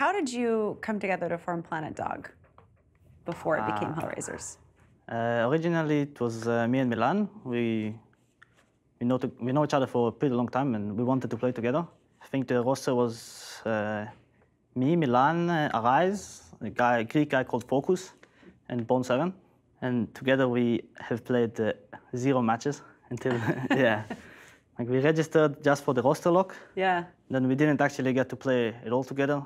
How did you come together to form Planet Dog before it became Hellraisers? Originally, it was me and Milan. We know each other for a pretty long time, and we wanted to play together. I think the roster was me, Milan, Arise, a Greek guy called Focus, and Bone 7. And together we have played 0 matches until, yeah. Like we registered just for the roster lock. Yeah. Then we didn't actually get to play it all together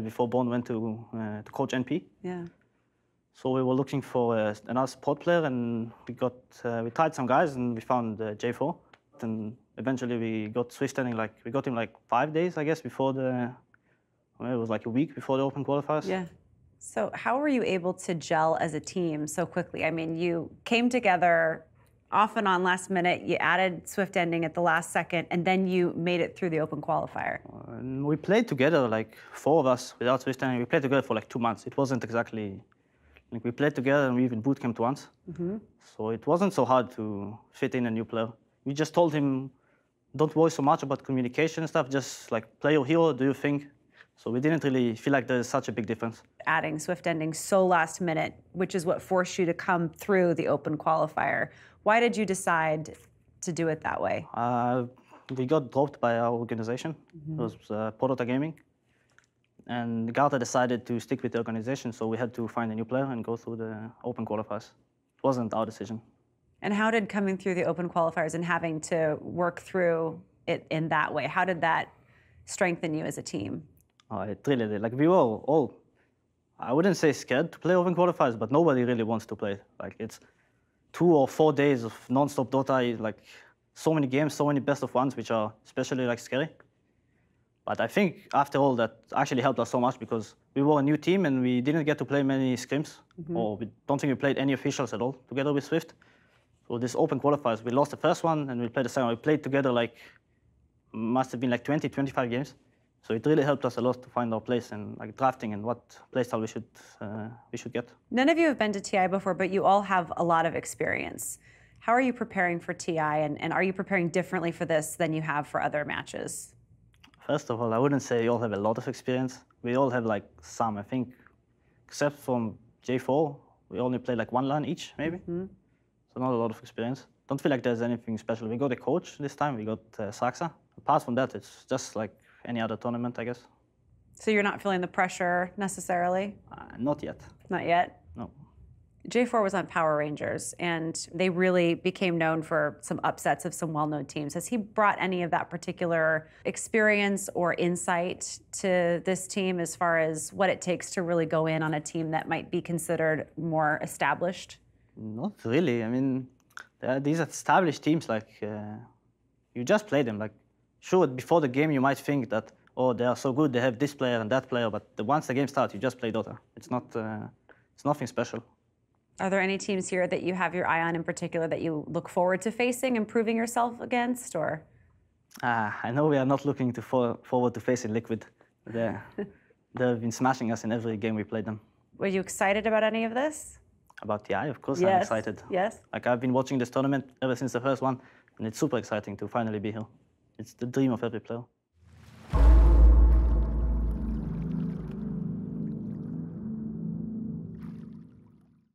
before Bone went to coach NP. Yeah. So we were looking for another support player, and we tried some guys, and we found J4. And eventually we got Swift standing, we got him 5 days, I guess, before it was like a week before the open qualifiers. Yeah. So how were you able to gel as a team so quickly? I mean, you came together off and on last minute, you added Swift ending at the last second, and then you made it through the open qualifier. We played together, 4 of us without Swift ending. We played together for 2 months. It wasn't exactly, we played together and we even boot camped once. Mm-hmm. So it wasn't so hard to fit in a new player. We just told him, don't worry so much about communication and stuff, just play your hero, do your thing. So we didn't really feel like there's such a big difference. Adding Swift ending so last minute, which is what forced you to come through the open qualifier. Why did you decide to do it that way? We got dropped by our organization. Mm-hmm. It was Prototype Gaming. And Garta decided to stick with the organization, so we had to find a new player and go through the open qualifiers. It wasn't our decision. And how did coming through the open qualifiers and having to work through it in that way, how did that strengthen you as a team? Oh, it really did. We were all, I wouldn't say scared to play open qualifiers, but nobody really wants to play. It's 2 or 4 days of non-stop Dota, so many games, so many best of ones, which are especially scary. But I think after all, that actually helped us so much because we were a new team and we didn't get to play many scrims, mm-hmm. or we don't think we played any officials at all together with Swift. So this open qualifiers, we lost the first one and we played the second one. We played together must have been 20, 25 games. So it really helped us a lot to find our place and drafting and what playstyle we should get. None of you have been to TI before, but you all have a lot of experience. How are you preparing for TI, and are you preparing differently for this than you have for other matches? First of all, I wouldn't say you all have a lot of experience. We all have some, I think, except from J4, we only played 1 LAN each, maybe. Mm-hmm. So not a lot of experience. Don't feel like there's anything special. We got a coach this time, we got Saxa. Apart from that, it's just any other tournament, I guess. So you're not feeling the pressure necessarily? Not yet. Not yet? No. J4 was on Power Rangers, and they really became known for some upsets of some well-known teams. Has he brought any of that particular experience or insight to this team as far as what it takes to really go in on a team that might be considered more established? Not really. I mean, these established teams, you just play them. Sure, before the game, you might think that, oh, they are so good, they have this player and that player, but once the game starts, you just play Dota. It's nothing special. Are there any teams here that you have your eye on in particular that you look forward to facing and proving yourself against, or? I know we are not looking forward to facing Liquid. They've been smashing us in every game we played them. Were you excited about any of this? About TI, of course, yes. I'm excited. Yes. I've been watching this tournament ever since the first one, and it's super exciting to finally be here. It's the dream of every player.